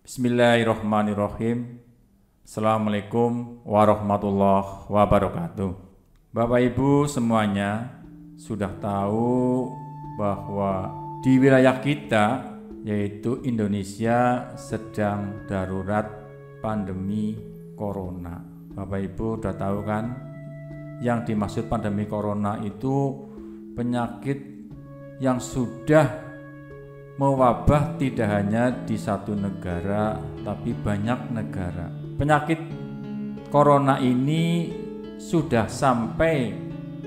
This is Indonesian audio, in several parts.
Bismillahirrahmanirrahim. Assalamualaikum warahmatullahi wabarakatuh. Bapak Ibu semuanya sudah tahu bahwa di wilayah kita yaitu Indonesia sedang darurat pandemi corona. Bapak Ibu sudah tahu kan, yang dimaksud pandemi corona itu penyakit yang sudah mewabah tidak hanya di satu negara tapi banyak negara. Penyakit corona ini sudah sampai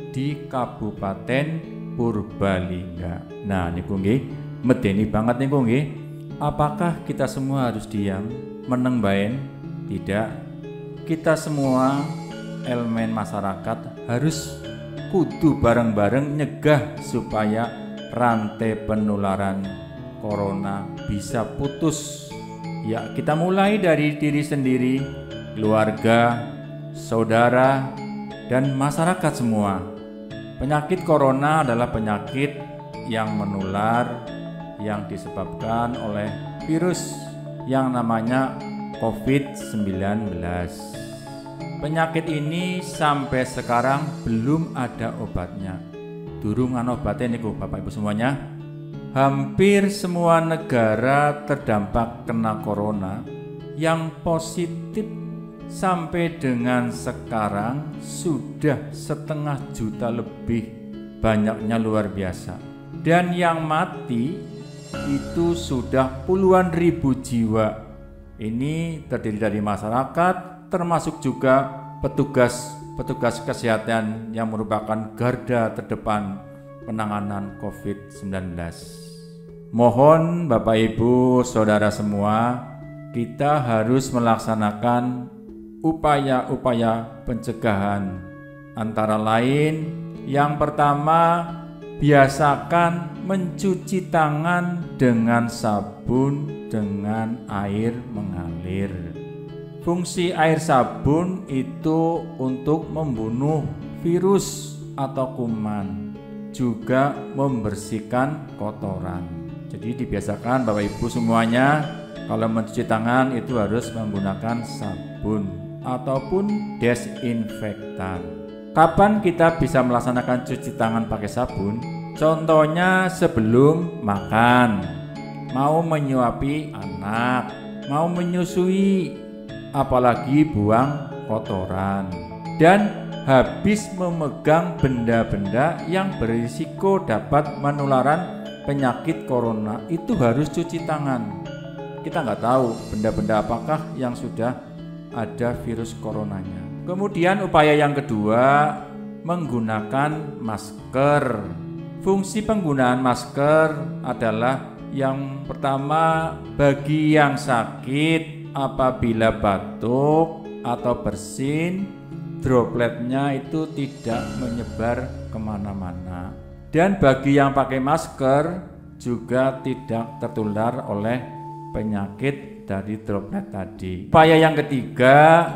di Kabupaten Purbalingga. Nah, niku nggih medeni banget niku nggih. Apakah kita semua harus diam meneng baen? Tidak. Kita semua elemen masyarakat harus kudu bareng-bareng nyegah supaya rantai penularan corona bisa putus. Ya, kita mulai dari diri sendiri, keluarga, saudara, dan masyarakat semua. Penyakit corona adalah penyakit yang menular yang disebabkan oleh virus yang namanya COVID-19. Penyakit ini sampai sekarang belum ada obatnya. Durung ana obatnya niku Bapak Ibu semuanya. Hampir semua negara terdampak kena corona. Yang positif sampai dengan sekarang sudah 500.000 lebih, banyaknya luar biasa. Dan yang mati itu sudah puluhan ribu jiwa. Ini terdiri dari masyarakat, termasuk juga petugas kesehatan yang merupakan garda terdepan penanganan COVID-19. Mohon Bapak Ibu Saudara semua, kita harus melaksanakan upaya-upaya pencegahan. Antara lain, yang pertama, biasakan mencuci tangan dengan sabun dengan air mengalir. Fungsi air sabun itu untuk membunuh virus atau kuman, juga membersihkan kotoran. Jadi dibiasakan Bapak Ibu semuanya kalau mencuci tangan itu harus menggunakan sabun ataupun desinfektan. Kapan kita bisa melaksanakan cuci tangan pakai sabun? Contohnya sebelum makan, mau menyuapi anak, mau menyusui, apalagi buang kotoran, dan habis memegang benda-benda yang berisiko dapat menularan penyakit corona itu harus cuci tangan. Kita nggak tahu benda-benda apakah yang sudah ada virus coronanya. Kemudian upaya yang kedua, menggunakan masker. Fungsi penggunaan masker adalah yang pertama, bagi yang sakit apabila batuk atau bersin, dropletnya itu tidak menyebar kemana-mana. Dan bagi yang pakai masker juga tidak tertular oleh penyakit dari droplet tadi. Upaya yang ketiga,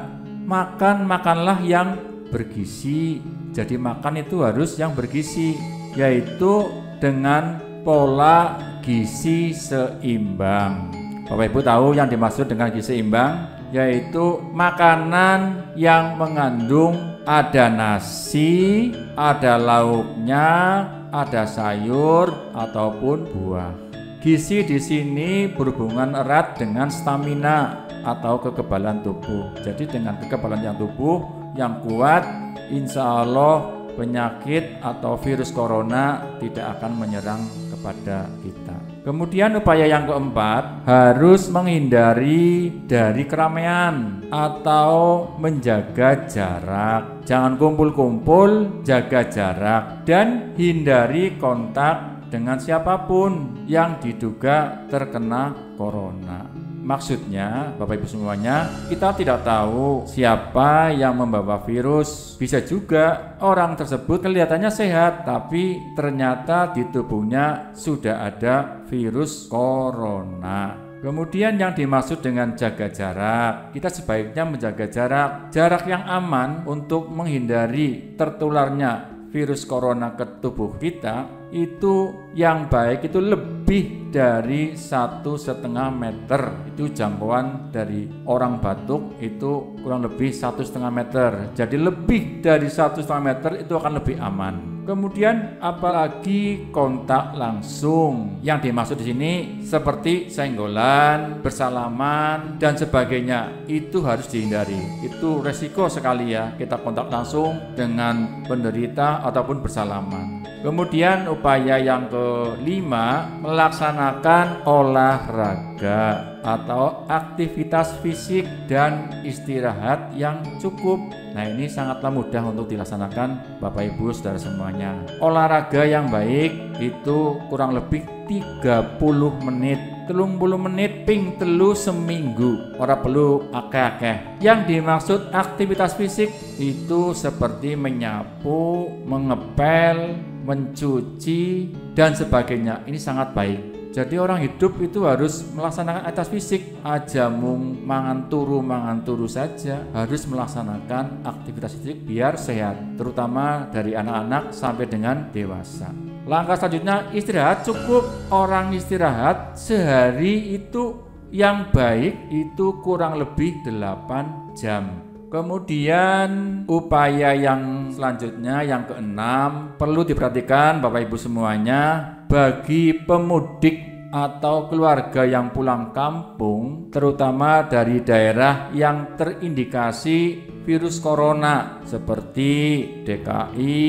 makanlah yang bergizi. Jadi makan itu harus yang bergizi, yaitu dengan pola gizi seimbang. Bapak Ibu tahu yang dimaksud dengan gizi seimbang, yaitu makanan yang mengandung ada nasi, ada lauknya, ada sayur ataupun buah. Gizi di sini berhubungan erat dengan stamina atau kekebalan tubuh. Jadi dengan kekebalan tubuh yang kuat, insya Allah penyakit atau virus corona tidak akan menyerang kepada kita. Kemudian upaya yang keempat, harus menghindari dari keramaian atau menjaga jarak. Jangan kumpul-kumpul, jaga jarak, dan hindari kontak dengan siapapun yang diduga terkena corona. Maksudnya, Bapak Ibu semuanya, kita tidak tahu siapa yang membawa virus. Bisa juga orang tersebut kelihatannya sehat, tapi ternyata di tubuhnya sudah ada virus corona. Kemudian yang dimaksud dengan jaga jarak, kita sebaiknya menjaga jarak yang aman untuk menghindari tertularnya virus corona ke tubuh kita itu yang baik itu lebih dari 1,5 meter. Itu jangkauan dari orang batuk itu kurang lebih 1,5 meter. Jadi lebih dari 1,5 meter itu akan lebih aman. Kemudian apalagi kontak langsung. Yang dimaksud di sini seperti senggolan, bersalaman dan sebagainya. Itu harus dihindari. Itu resiko sekali ya kita kontak langsung dengan penderita ataupun bersalaman. Kemudian upaya yang kelima, melaksanakan olahraga atau aktivitas fisik dan istirahat yang cukup. Nah, ini sangatlah mudah untuk dilaksanakan Bapak Ibu Saudara semuanya. Olahraga yang baik itu kurang lebih 30 menit. 30 menit ping telu seminggu. Ora perlu akeh-akeh. Yang dimaksud aktivitas fisik itu seperti menyapu, mengepel, mencuci dan sebagainya. Ini sangat baik. Jadi orang hidup itu harus melaksanakan aktivitas fisik. Aja mung mangan turu saja, harus melaksanakan aktivitas fisik biar sehat, terutama dari anak-anak sampai dengan dewasa. Langkah selanjutnya istirahat cukup. Orang istirahat sehari itu yang baik itu kurang lebih 8 jam. Kemudian upaya yang selanjutnya yang keenam perlu diperhatikan Bapak Ibu semuanya, bagi pemudik atau keluarga yang pulang kampung terutama dari daerah yang terindikasi virus corona seperti DKI,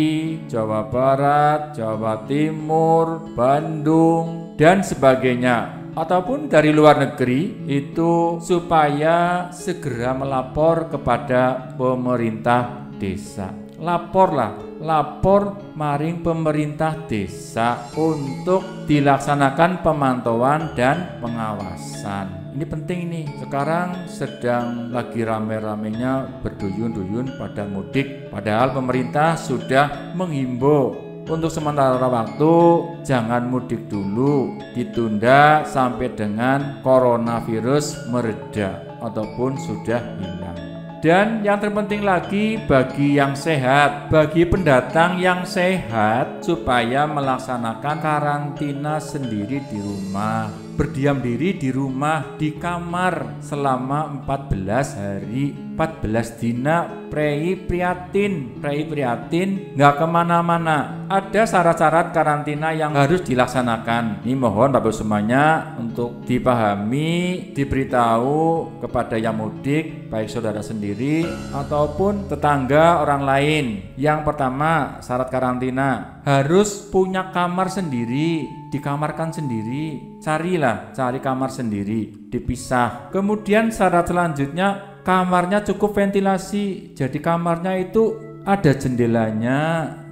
Jawa Barat, Jawa Timur, Bandung dan sebagainya, ataupun dari luar negeri, itu supaya segera melapor kepada pemerintah desa. Lapor maring pemerintah desa untuk dilaksanakan pemantauan dan pengawasan. Ini penting nih. Sekarang sedang lagi rame-ramenya berduyun-duyun pada mudik, padahal pemerintah sudah menghimbau untuk sementara waktu jangan mudik dulu, ditunda sampai dengan coronavirus mereda ataupun sudah hilang. Dan yang terpenting lagi bagi yang sehat, bagi pendatang yang sehat supaya melaksanakan karantina sendiri di rumah, berdiam diri di rumah di kamar selama 14 hari, 14 dina prei priatin nggak kemana-mana. Ada syarat-syarat karantina yang harus dilaksanakan. Ini mohon Bapak semuanya untuk dipahami, diberitahu kepada yang mudik, baik saudara sendiri ataupun tetangga orang lain. Yang pertama, syarat karantina harus punya kamar sendiri, dikamarkan sendiri. Cari kamar sendiri, dipisah. Kemudian syarat selanjutnya, kamarnya cukup ventilasi. Jadi kamarnya itu ada jendelanya.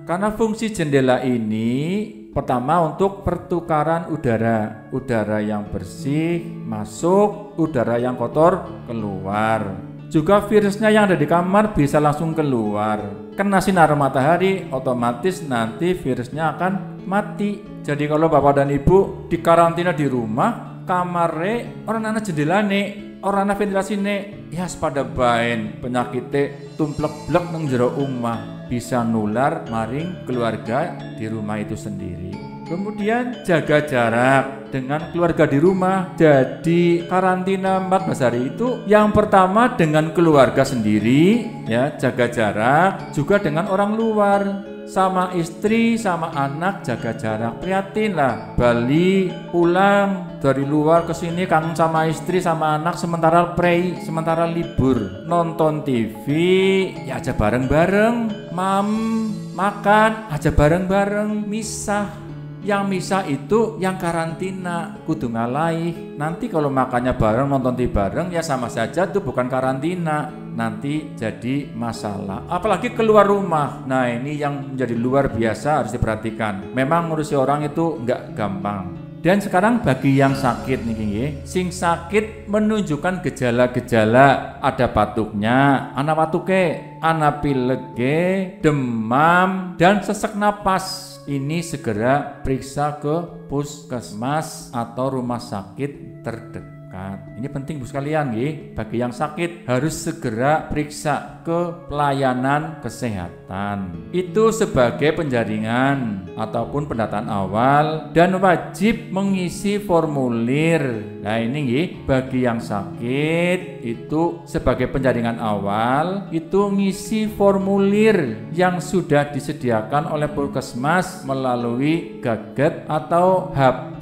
Karena fungsi jendela ini pertama untuk pertukaran udara yang bersih masuk, udara yang kotor keluar. Juga virusnya yang ada di kamar bisa langsung keluar. Kena sinar matahari, otomatis nanti virusnya akan mati. Jadi kalau Bapak dan Ibu dikarantina di rumah, kamarnya orang anak jendelane, orang anak ventilasine, ya sepada bain penyakitnya tumplek-blek nang jero omah, bisa nular maring keluarga di rumah itu sendiri. Kemudian jaga jarak dengan keluarga di rumah. Jadi karantina 14 hari itu yang pertama dengan keluarga sendiri, ya jaga jarak, juga dengan orang luar. Sama istri, sama anak jaga jarak, prihatin lah. Bali pulang dari luar ke sini kangen sama istri sama anak sementara libur. Nonton TV ya aja bareng-bareng, makan aja bareng-bareng, misah. Yang misah itu yang karantina, kudu ngalaih. Nanti kalau makannya bareng, nonton TV bareng ya sama saja itu bukan karantina, nanti jadi masalah. Apalagi keluar rumah. Nah ini yang menjadi luar biasa harus diperhatikan. Memang ngurusi orang itu nggak gampang. Dan sekarang bagi yang sakit nih, sing sakit menunjukkan gejala-gejala, ada batuknya, ana watuke, ana pilege, demam dan sesak napas. Ini segera periksa ke puskesmas atau rumah sakit terdekat. masyarakat. Ini penting Bu sekalian nggih, bagi yang sakit harus segera periksa ke pelayanan kesehatan. Itu sebagai penjaringan ataupun pendataan awal dan wajib mengisi formulir. Nah ini nggih, bagi yang sakit itu sebagai penjaringan awal itu ngisi formulir yang sudah disediakan oleh Puskesmas melalui gadget atau HP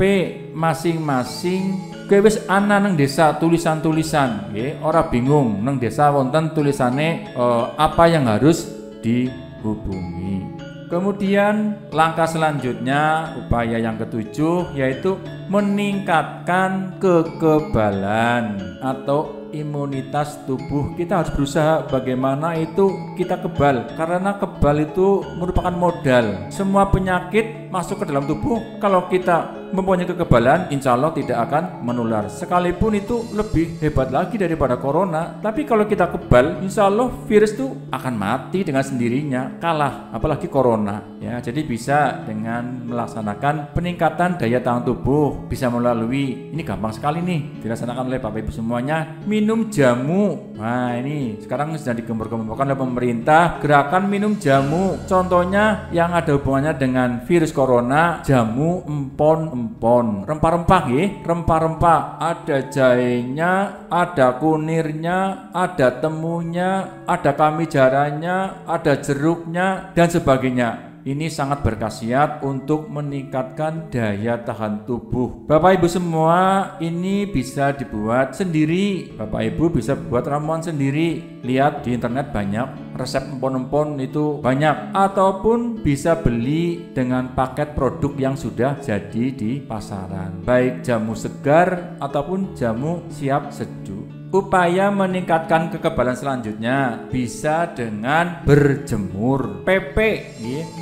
masing-masing. Kowe wis ana nang desa tulisan-tulisan, nggih, ora bingung nang desa wonten tulisane apa yang harus dihubungi. Kemudian langkah selanjutnya, upaya yang ketujuh yaitu meningkatkan kekebalan atau imunitas tubuh. Kita harus berusaha bagaimana itu kita kebal, karena kebal itu merupakan modal. Semua penyakit masuk ke dalam tubuh, kalau kita mempunyai kekebalan, insya Allah tidak akan menular. Sekalipun itu lebih hebat lagi daripada corona, tapi kalau kita kebal, insya Allah virus itu akan mati dengan sendirinya, kalah, apalagi corona. Ya, jadi bisa dengan melaksanakan peningkatan daya tahan tubuh, bisa melalui, ini gampang sekali nih, dilaksanakan oleh Bapak Ibu semuanya, minum jamu. Nah ini sekarang sedang digembor-gemborkan oleh pemerintah, gerakan minum jamu. Contohnya yang ada hubungannya dengan virus corona, jamu empon, rempah-rempah nggih, rempah-rempah, ada jahenya, ada kunirnya, ada temunya, ada kamijaranya, ada jeruknya dan sebagainya. Ini sangat berkhasiat untuk meningkatkan daya tahan tubuh. Bapak Ibu semua, ini bisa dibuat sendiri. Bapak Ibu bisa buat ramuan sendiri. Lihat di internet banyak, resep empon-empon itu banyak. Ataupun bisa beli dengan paket produk yang sudah jadi di pasaran. Baik jamu segar ataupun jamu siap seduh. Upaya meningkatkan kekebalan selanjutnya bisa dengan berjemur. PP,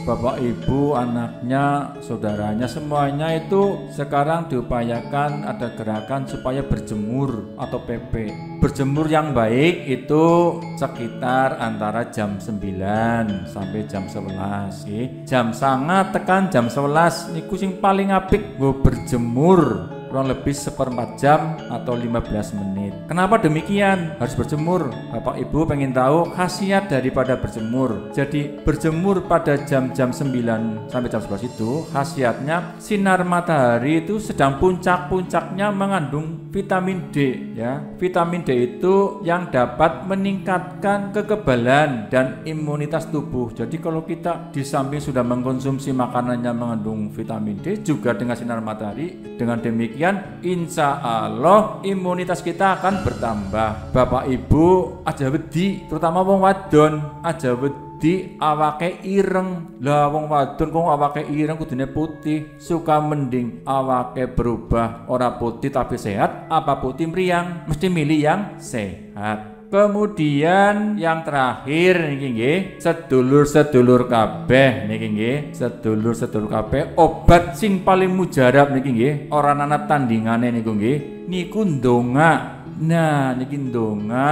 Bapak Ibu, anaknya, saudaranya, semuanya itu sekarang diupayakan ada gerakan supaya berjemur atau PP. Berjemur yang baik itu sekitar antara jam 9 sampai jam 11. Jam sangat tekan jam 11 niku sing paling apik nggo berjemur. Kurang lebih 1/4 jam atau 15 menit. Kenapa demikian? Harus berjemur. Bapak Ibu pengen tahu khasiat daripada berjemur. Jadi berjemur pada jam-jam 9 sampai jam 11 itu khasiatnya sinar matahari itu sedang puncak-puncaknya mengandung vitamin D ya. Vitamin D itu yang dapat meningkatkan kekebalan dan imunitas tubuh. Jadi kalau kita di samping sudah mengkonsumsi makanan yang mengandung vitamin D juga dengan sinar matahari, dengan demikian insya Allah imunitas kita akan bertambah. Bapak Ibu aja wedi, terutama wong wadon aja wedi awake ireng. Lah wong wadon kok awake ireng kudune putih, suka mending awake berubah ora putih tapi sehat apa putih meriang, mesti milih yang sehat. Kemudian yang terakhir niki nggih, sedulur-sedulur kabeh niki nggih, sedulur-sedulur kabeh obat sing paling mujarab niki nggih, ora ana tandingane niku nggih, niku ndonga. Nah, niki ndonga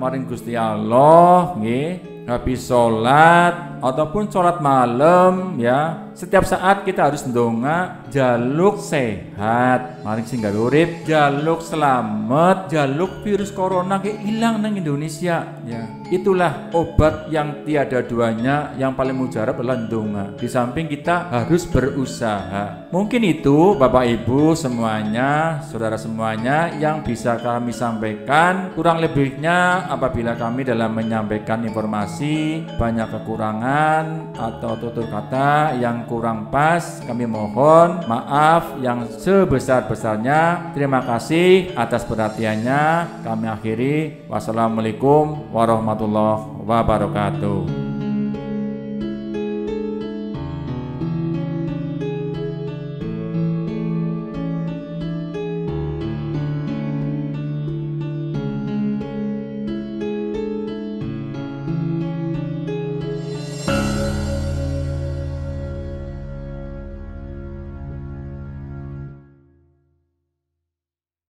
maring Gusti Allah nggih, habis sholat ataupun sholat malam ya. Setiap saat kita harus ndonga jaluk sehat, maring sing gawe urip, jaluk selamat, jaluk virus corona ke ilang nang Indonesia ya. Itulah obat yang tiada duanya, yang paling mujarab adalah ndonga. Di samping kita harus berusaha. Mungkin itu Bapak Ibu semuanya, saudara semuanya yang bisa kami sampaikan. Kurang lebihnya apabila kami dalam menyampaikan informasi banyak kekurangan atau tutur kata yang kurang pas, kami mohon maaf yang sebesar-besarnya. Terima kasih atas perhatiannya. Kami akhiri. Wassalamualaikum warahmatullahi wabarakatuh.